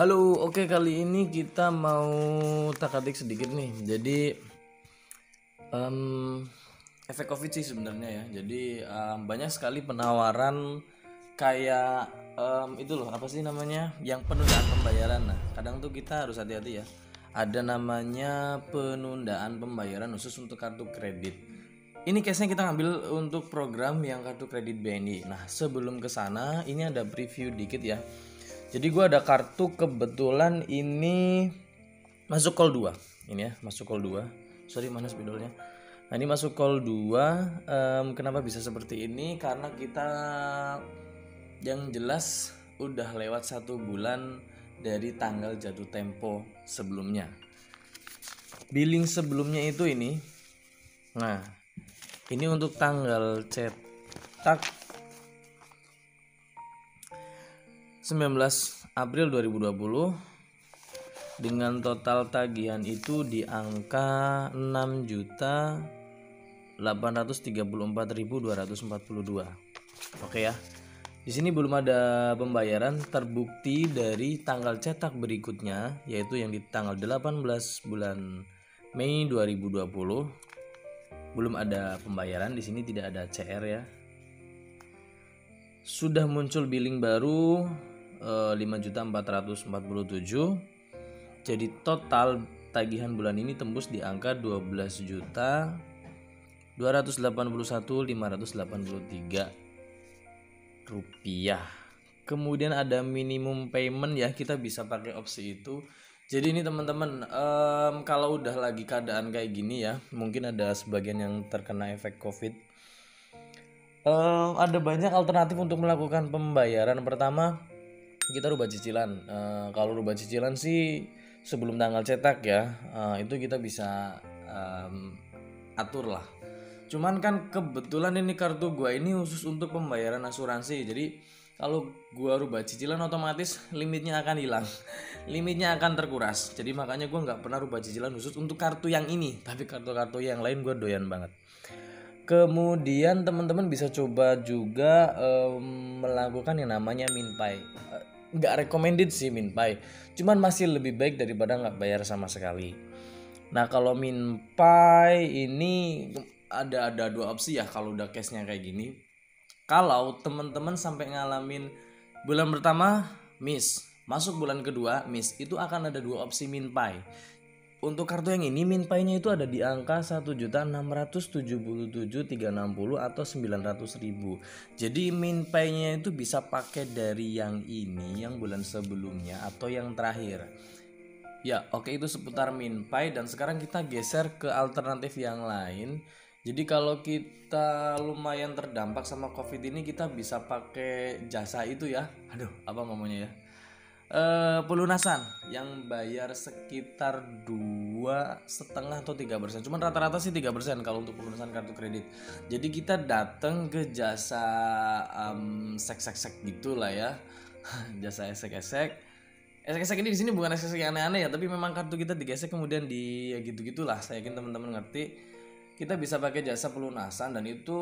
Halo, oke kali ini kita mau tak-atik sedikit nih. Jadi efek COVID sih sebenarnya ya. Jadi banyak sekali penawaran kayak itu loh apa sih namanya yang penundaan pembayaran. Nah, kadang tuh kita harus hati-hati ya. Ada namanya penundaan pembayaran khusus untuk kartu kredit. Ini case-nya kita ngambil untuk program yang kartu kredit BNI. Nah, sebelum ke sana ini ada preview dikit ya. Jadi gue ada kartu kebetulan ini masuk call 2. Ini ya, masuk call 2. Sorry mana spidolnya. Nah, ini masuk call 2. Kenapa bisa seperti ini? Karena kita yang jelas udah lewat 1 bulan dari tanggal jatuh tempo sebelumnya. Billing sebelumnya itu ini. Nah, ini untuk tanggal cetak 19 April 2020 dengan total tagihan itu di angka 6.834.242. Oke ya. Di sini belum ada pembayaran terbukti dari tanggal cetak berikutnya yaitu yang di tanggal 18 bulan Mei 2020. Belum ada pembayaran, di sini tidak ada CR ya. Sudah muncul billing baru 5.447. Jadi total tagihan bulan ini tembus di angka 12.281.583 rupiah. Kemudian ada minimum payment ya, kita bisa pakai opsi itu. Jadi ini teman-teman, kalau udah lagi keadaan kayak gini ya, mungkin ada sebagian yang terkena efek COVID. Ada banyak alternatif untuk melakukan pembayaran. Pertama, kita rubah cicilan. Kalau rubah cicilan sih sebelum tanggal cetak ya, itu kita bisa atur lah. Cuman kan kebetulan ini kartu gua ini khusus untuk pembayaran asuransi. Jadi kalau gua rubah cicilan otomatis limitnya akan hilang. Limitnya akan terkuras. Jadi makanya gua nggak pernah rubah cicilan khusus untuk kartu yang ini. Tapi kartu-kartu yang lain gua doyan banget. Kemudian teman-teman bisa coba juga melakukan yang namanya MinPay. Nggak recommended sih MinPay, cuman masih lebih baik daripada nggak bayar sama sekali. Nah kalau MinPay ini ada dua opsi ya kalau udah case-nya kayak gini. Kalau teman-teman sampai ngalamin bulan pertama miss, masuk bulan kedua miss, itu akan ada dua opsi MinPay. Untuk kartu yang ini MinPay-nya itu ada di angka 1.677.360 atau 900.000. Jadi MinPay-nya itu bisa pakai dari yang ini, yang bulan sebelumnya atau yang terakhir. Ya, oke itu seputar MinPay dan sekarang kita geser ke alternatif yang lain. Jadi kalau kita lumayan terdampak sama COVID ini kita bisa pakai jasa itu ya. Aduh, apa ngomongnya ya? Pelunasan yang bayar sekitar 2,5 atau 3%. Cuman rata-rata sih 3% kalau untuk pelunasan kartu kredit. Jadi kita datang ke jasa sek-sek gitulah ya. Jasa esek-esek. Esek-esek ini di sini bukan esek-esek yang aneh-aneh ya, tapi memang kartu kita digesek kemudian di ya gitu-gitulah. Saya yakin teman-teman ngerti. Kita bisa pakai jasa pelunasan dan itu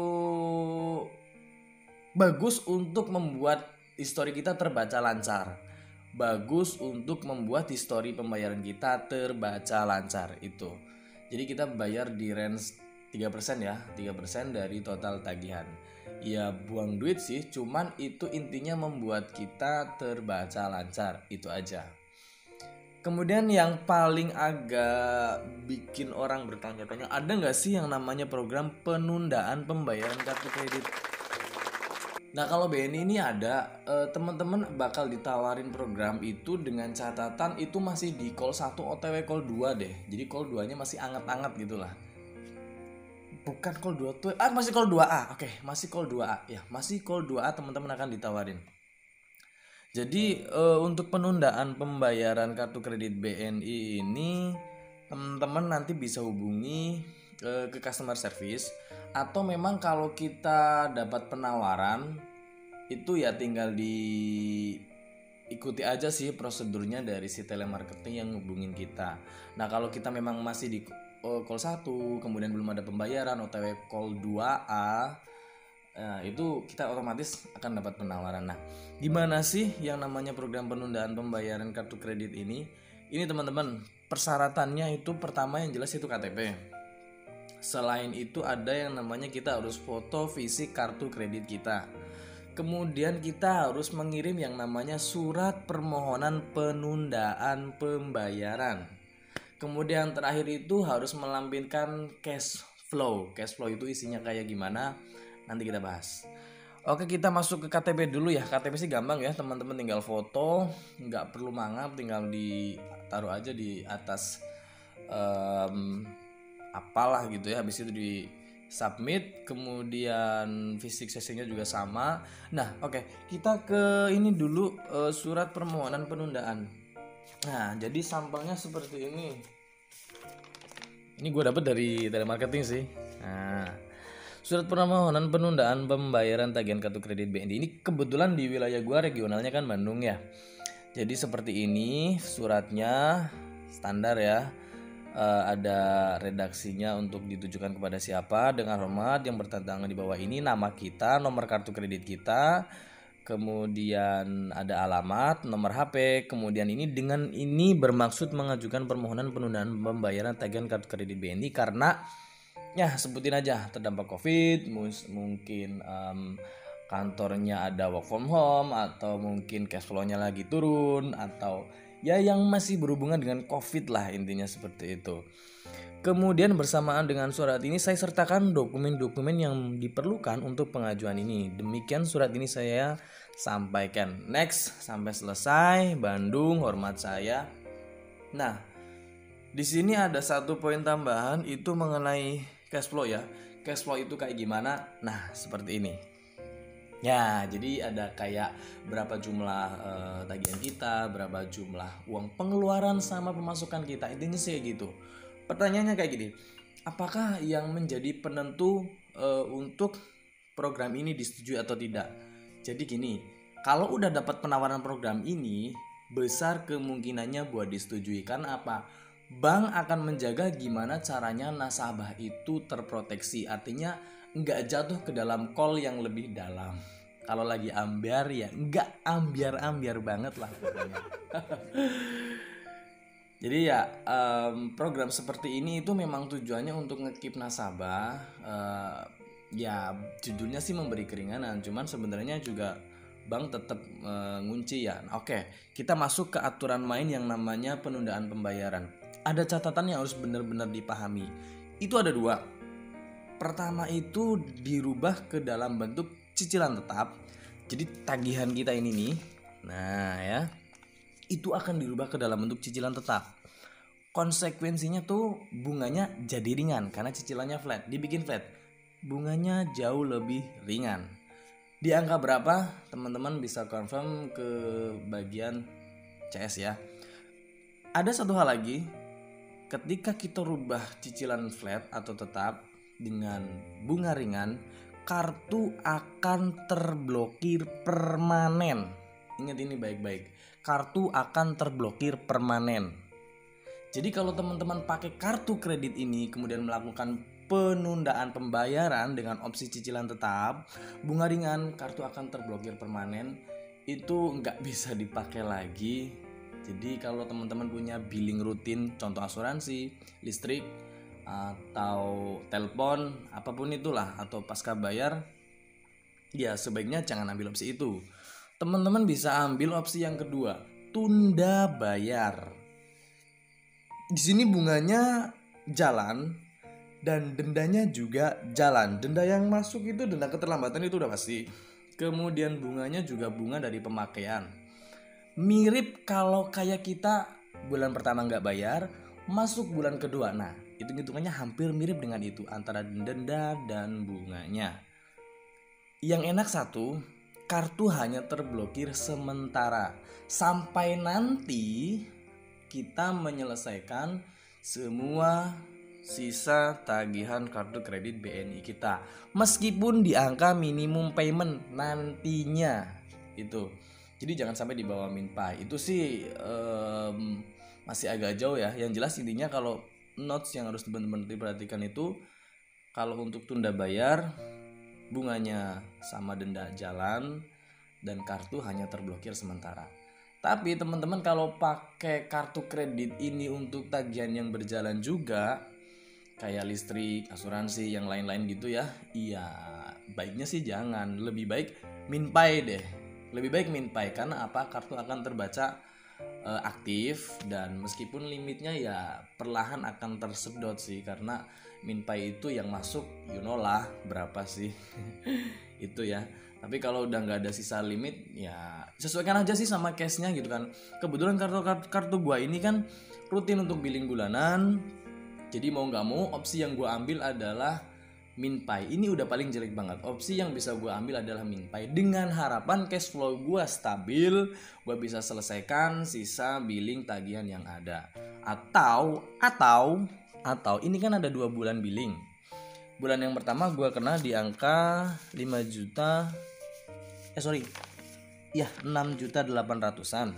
bagus untuk membuat histori kita terbaca lancar. Bagus untuk membuat histori pembayaran kita terbaca lancar itu. Jadi kita bayar di range 3% ya, 3% dari total tagihan. Ya buang duit sih, cuman itu intinya membuat kita terbaca lancar, itu aja. Kemudian yang paling agak bikin orang bertanya-tanya, ada nggak sih yang namanya program penundaan pembayaran kartu kredit? Nah kalau BNI ini ada, teman-teman bakal ditawarin program itu dengan catatan itu masih di call 1 OTW call 2 deh. Jadi call 2 nya masih anget-anget gitu lah. Bukan call 2 tuh, masih call 2A. Oke, masih call 2A. Ya, masih call 2A teman-teman akan ditawarin. Jadi untuk penundaan pembayaran kartu kredit BNI ini teman-teman nanti bisa hubungi ke customer service atau memang kalau kita dapat penawaran itu ya tinggal diikuti aja sih prosedurnya dari si telemarketing yang hubungin kita. Nah kalau kita memang masih di call 1 kemudian belum ada pembayaran OTW call 2A Nah, itu kita otomatis akan dapat penawaran. Nah, gimana sih yang namanya program penundaan pembayaran kartu kredit ini? Ini teman-teman, persyaratannya itu pertama yang jelas itu KTP. Selain itu ada yang namanya kita harus foto fisik kartu kredit kita. Kemudian kita harus mengirim yang namanya surat permohonan penundaan pembayaran. Kemudian terakhir itu harus melampirkan cash flow. Cash flow itu isinya kayak gimana? Nanti kita bahas. Oke, kita masuk ke KTP dulu ya. KTP sih gampang ya, teman-teman tinggal foto, nggak perlu mangap, tinggal ditaruh aja di atas apalah gitu ya. Habis itu di submit, kemudian fisik sesinya juga sama. Nah, oke, kita ke ini dulu, surat permohonan penundaan. Nah, jadi sampelnya seperti ini. Ini gue dapet dari telemarketing sih. Nah, surat permohonan penundaan pembayaran tagihan kartu kredit BNI ini kebetulan di wilayah gue regionalnya kan Bandung ya. Jadi seperti ini suratnya, standar ya. Ada redaksinya untuk ditujukan kepada siapa, dengan hormat yang bertentangan di bawah ini nama kita, nomor kartu kredit kita, kemudian ada alamat, nomor HP, kemudian ini dengan ini bermaksud mengajukan permohonan penundaan pembayaran tagihan kartu kredit BNI karena ya sebutin aja terdampak COVID, mungkin kantornya ada work from home, atau mungkin cash flow-nya lagi turun, atau ya yang masih berhubungan dengan COVID lah, intinya seperti itu. Kemudian bersamaan dengan surat ini saya sertakan dokumen-dokumen yang diperlukan untuk pengajuan ini. Demikian surat ini saya sampaikan. Next, sampai selesai. Bandung, hormat saya. Nah, di sini ada satu poin tambahan itu mengenai cash flow ya. Cash flow itu kayak gimana? Nah, seperti ini. Ya, jadi ada kayak berapa jumlah tagihan kita, berapa jumlah uang pengeluaran sama pemasukan kita. Intinya sih gitu. Pertanyaannya kayak gini, apakah yang menjadi penentu untuk program ini disetujui atau tidak? Jadi gini, kalau udah dapat penawaran program ini, besar kemungkinannya buat disetujui. Karena apa? Bank akan menjaga gimana caranya nasabah itu terproteksi. Artinya nggak jatuh ke dalam call yang lebih dalam. Kalau lagi ambiar ya nggak ambiar-ambiar banget lah pokoknya. Jadi ya program seperti ini itu memang tujuannya untuk ngekeep nasabah. Ya judulnya sih memberi keringanan, cuman sebenarnya juga bank tetap ngunci ya. Oke, kita masuk ke aturan main yang namanya penundaan pembayaran. Ada catatan yang harus benar-benar dipahami. Itu ada dua. Pertama itu dirubah ke dalam bentuk cicilan tetap. Jadi tagihan kita ini nih, nah ya, itu akan dirubah ke dalam bentuk cicilan tetap. Konsekuensinya tuh bunganya jadi ringan karena cicilannya flat, dibikin flat. Bunganya jauh lebih ringan. Di angka berapa? Teman-teman bisa confirm ke bagian CS ya. Ada satu hal lagi, ketika kita rubah cicilan flat atau tetap dengan bunga ringan, kartu akan terblokir permanen. Ingat ini baik-baik. Kartu akan terblokir permanen. Jadi kalau teman-teman pakai kartu kredit ini kemudian melakukan penundaan pembayaran dengan opsi cicilan tetap, bunga ringan, kartu akan terblokir permanen. Itu nggak bisa dipakai lagi. Jadi kalau teman-teman punya billing rutin, contoh asuransi, listrik, atau telepon, apapun itulah, atau pasca bayar, ya sebaiknya jangan ambil opsi itu. Teman-teman bisa ambil opsi yang kedua, tunda bayar. Di sini bunganya jalan dan dendanya juga jalan. Denda yang masuk itu denda keterlambatan itu udah pasti. Kemudian bunganya juga bunga dari pemakaian. Mirip kalau kayak kita bulan pertama nggak bayar, masuk bulan kedua. Nah, hitung-hitungannya hampir mirip dengan itu antara denda dan bunganya. Yang enak satu, kartu hanya terblokir sementara sampai nanti kita menyelesaikan semua sisa tagihan kartu kredit BNI kita, meskipun di angka minimum payment nantinya itu. Jadi jangan sampai di bawah minpai. Itu sih masih agak jauh ya. Yang jelas intinya kalau notes yang harus teman-teman diperhatikan itu, kalau untuk tunda bayar bunganya sama denda jalan, dan kartu hanya terblokir sementara. Tapi teman-teman kalau pakai kartu kredit ini untuk tagihan yang berjalan juga, kayak listrik, asuransi, yang lain-lain gitu ya, iya baiknya sih jangan. Lebih baik MinPay deh. Lebih baik MinPay karena apa? Kartu akan terbaca aktif, dan meskipun limitnya ya perlahan akan tersedot sih, karena MinPay itu yang masuk lah berapa sih itu ya. Tapi kalau udah nggak ada sisa limit ya sesuaikan aja sih sama cashnya gitu kan. Kebetulan kartu gua ini kan rutin untuk billing bulanan, jadi mau nggak mau opsi yang gua ambil adalah MinPay. Ini udah paling jelek banget. Opsi yang bisa gue ambil adalah MinPay dengan harapan cash flow gue stabil, gue bisa selesaikan sisa billing tagihan yang ada. Atau ini kan ada 2 bulan billing. Bulan yang pertama gue kena di angka 5 juta 6.800.000-an.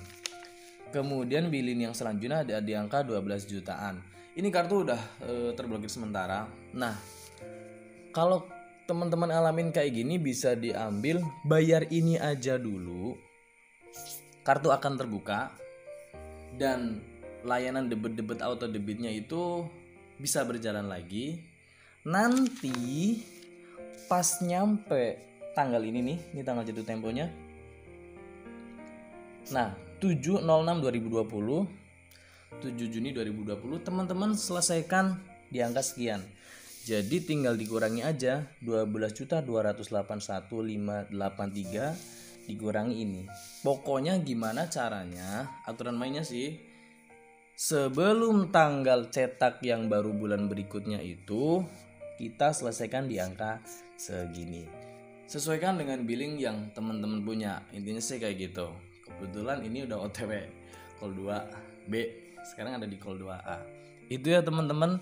Kemudian billing yang selanjutnya ada di angka 12 jutaan. Ini kartu udah terblokir sementara. Nah, kalau teman-teman alamin kayak gini bisa diambil, bayar ini aja dulu, kartu akan terbuka, dan layanan debit auto debitnya itu bisa berjalan lagi. Nanti pas nyampe tanggal ini tanggal jatuh temponya. Nah, 7/06/2020, 7 Juni 2020 teman-teman selesaikan di angka sekian. Jadi tinggal dikurangi aja 12.281.583 dikurangi ini. Pokoknya gimana caranya, aturan mainnya sih, sebelum tanggal cetak yang baru bulan berikutnya itu kita selesaikan di angka segini. Sesuaikan dengan billing yang teman-teman punya. Intinya sih kayak gitu. Kebetulan ini udah OTW call 2B, sekarang ada di call 2A. Itu ya teman-teman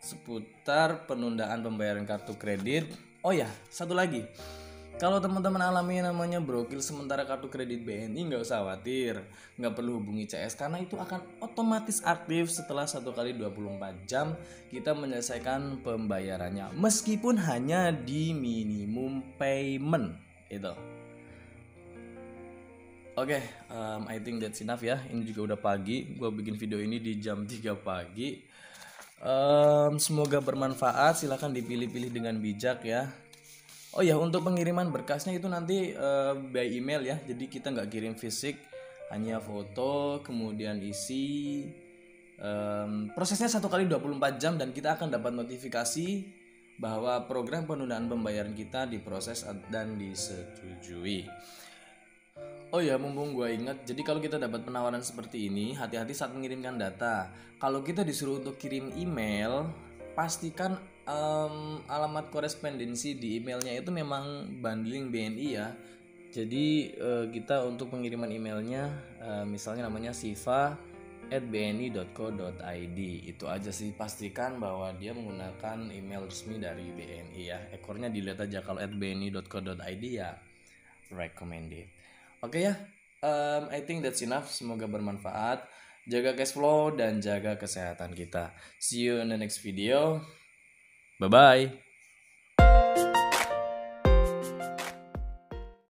seputar penundaan pembayaran kartu kredit. Oh ya, satu lagi. Kalau teman-teman alami namanya brokil sementara kartu kredit BNI, nggak usah khawatir, nggak perlu hubungi CS karena itu akan otomatis aktif setelah 1x24 jam kita menyelesaikan pembayarannya, meskipun hanya di minimum payment itu. Oke, I think that's enough ya. Ini juga udah pagi, gue bikin video ini di jam 3 pagi. Semoga bermanfaat. Silahkan dipilih-pilih dengan bijak ya. Oh ya, untuk pengiriman berkasnya itu nanti by email ya. Jadi kita nggak kirim fisik, hanya foto kemudian isi. Prosesnya 1x24 jam dan kita akan dapat notifikasi bahwa program penundaan pembayaran kita diproses dan disetujui. Oh ya, mumpung gue ingat, jadi kalau kita dapat penawaran seperti ini, hati-hati saat mengirimkan data. Kalau kita disuruh untuk kirim email, pastikan alamat korespondensi di emailnya itu memang bundling BNI ya. Jadi kita untuk pengiriman emailnya, misalnya namanya siva@bni.co.id. Itu aja sih, pastikan bahwa dia menggunakan email resmi dari BNI ya. Ekornya dilihat aja, kalau @bni.co.id ya recommended. Oke ya, I think that's enough. Semoga bermanfaat. Jaga cash flow dan jaga kesehatan kita. See you in the next video. Bye-bye.